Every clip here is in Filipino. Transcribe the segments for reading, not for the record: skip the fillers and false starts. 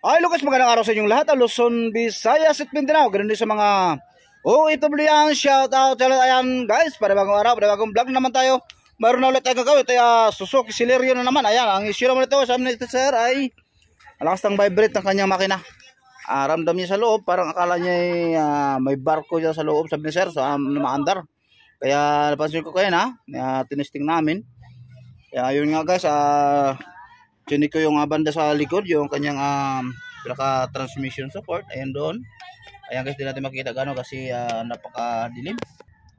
Ay Lucas, magandang araw sa inyong lahat. Luzon, Visayas at Mindanao. Ganun din sa mga OFW yan. Shout out. Ayan guys, para bagong araw, para bagong vlog naman tayo. Mayroon na ulit tayo gagawin. Ito Suzuki Celerio na naman. Ayan, ang issue naman ito sa amin ito sir ay malakas ng vibrate ng kanyang makina. Ramdam niya sa loob, parang akala niya may barko dyan sa loob, sabi ni sir, sa maandar. Kaya napansin ko kayo na, tinesting namin. Kaya yun nga guys, chinik ko yung banda sa likod, yung kanyang pinaka-transmission support. Ayan doon. Ayan guys, di natin makita gano'n kasi napaka-dilim.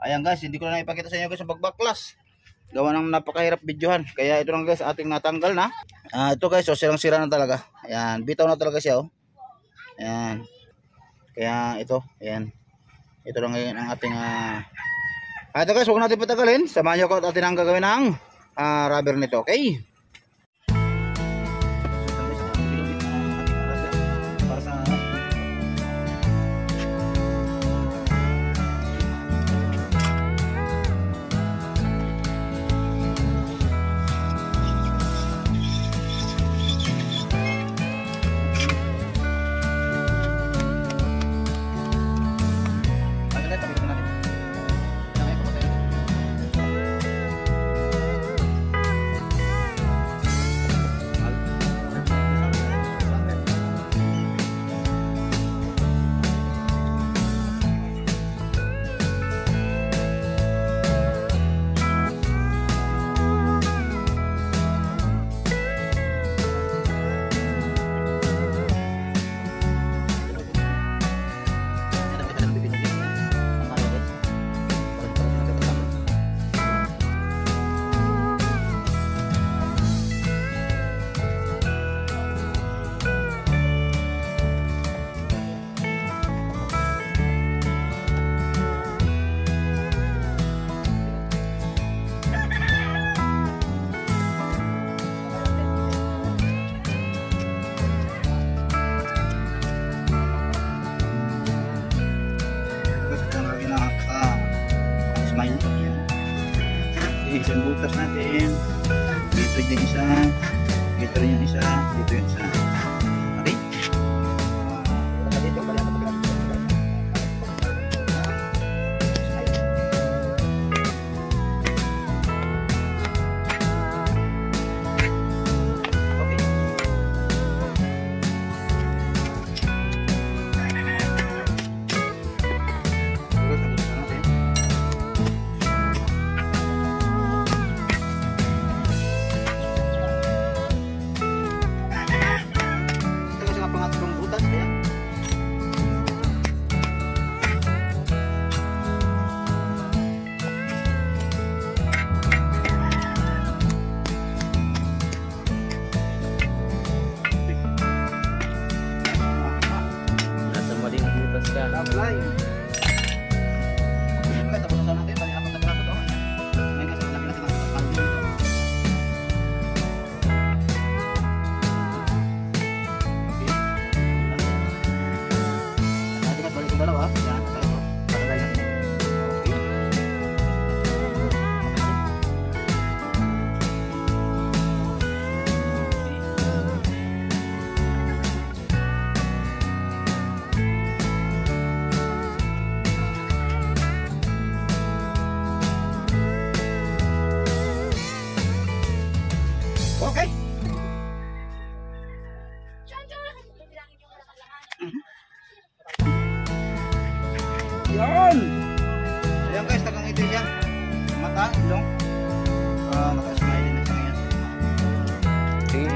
Ayan guys, hindi ko na ipakita sa inyo guys ang pagbaklas. Gawa ng napakahirap videohan. Kaya ito lang guys, ating natanggal na. Ito guys, sirang-sira na talaga. Ayan, bitaw na talaga siya. Ayan. Kaya ito, ayan. Ito lang ngayon ang ating ito guys, huwag natin patagalin. Samahan nyo ko at atin ang gagawin ng rubber nito, okay? Isang butas natin. Dito yung isa. Dito yung isa. Dito yung isa. Okay? Dito pala. Yan! Ayan guys, tagang ito yan. Mata, ilong. Naka-smiley na siya ngayon. Okay.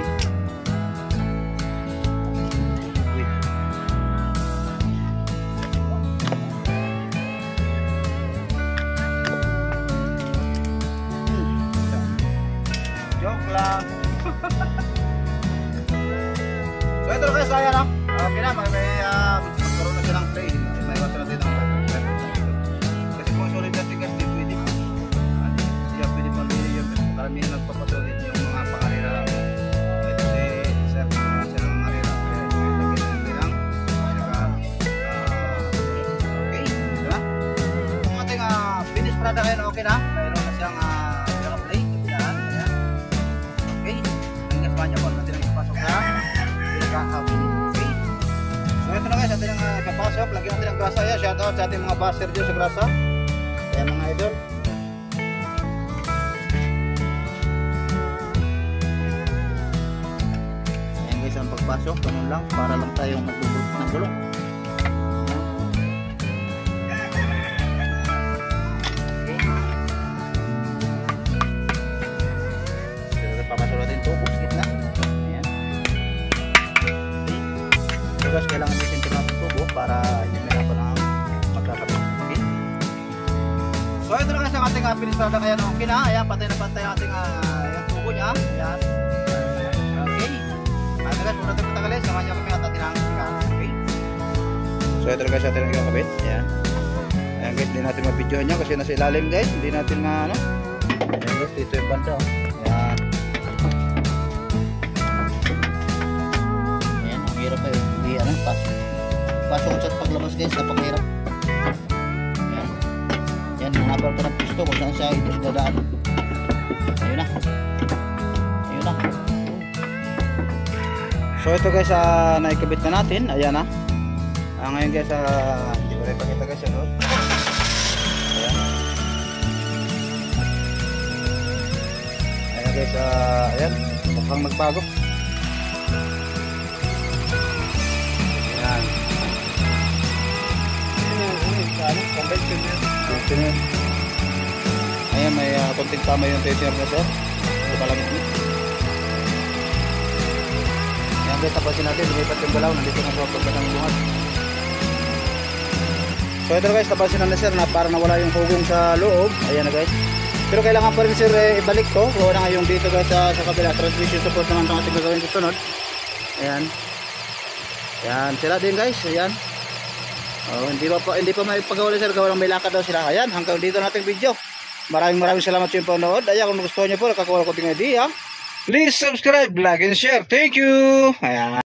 Wait. Joke lang. So ito guys, ayan na. Okay na, magkaroon na siya ng tray. May iwasan natin ang kasi kung solid natin guys, di pwede. Hindi pwede pang hindi yun. Karamihan nagpapasolid yung mga pakarira. Ito si sir, siya ng marira. Kaya ito yung lagyan natin lang. Okay, diba? Ang ating entrada ngayon okay na. Mayroon na siyang play. Kapilaan. Ayan. Okay. Tingnan sa kanya po natin ang ipasok na. Okay. So ito na guys, atin ang kapasok. Lagyan natin ang grasa. Ayan, shoutout sa ating mga baser dyan sa grasa. Ayan mga idol. Ayan guys, ang pagpasok. Ganun lang. Para lang tayong magbubulot ng gulong. Papasulat din tubo, gitna. Ayan. Okay. So guys, kailangan may sintin natin tubo para hindi may napan ang magkakabit. Okay. So ito na guys ang ating pinistada kaya okay na. Ayan, patay na patay ang ating yung tubo niya. Ayan. Okay. Ayan guys, muna tayo patagalin. Samahan niyo kami at atin ang sika. Okay. So ito na guys atin ang kakabit. Ayan. Ayan guys, hindi natin mabidyohan niya kasi nasa ilalim guys. Hindi natin maano. Ayan guys, dito yung banda. Ayan. Hirap kayo, hindi pasok sa paglabas guys, napakahirap. Yan, yan, nanabal ka ng pisto kung saan siya dadaan. Ayun na, ayun na. So ito guys, naikabit na natin, ayan na. Ngayon guys, hindi ko rin pakita guys, ano. Ayan. Ayan guys, ayan, mukhang nagbago. Ayan, may konting tama yung tensioner na sir. Ito pala gitna. Ayan guys, tapasin natin. Lumipat yung galaw. Nandito na sa pagkat ng bungat. So ito guys, tapasin na sir na para nawala yung hugong sa loob. Ayan na guys. Pero kailangan pa rin sir ibalik to. Gawa na nga yung dito guys sa kabila. Transmission support naman itong ating gagawin susunod. Ayan. Ayan, sila din guys. Ayan. Oh, hindi pa may pagawa sir, gawa lang may lakad daw sila. Ayan, hanggang dito nating video. Maraming salamat sa inyong panonood. Ayan, kung gusto niyo po, nakakuha ko ting idea, please subscribe, like and share. Thank you. Ayan.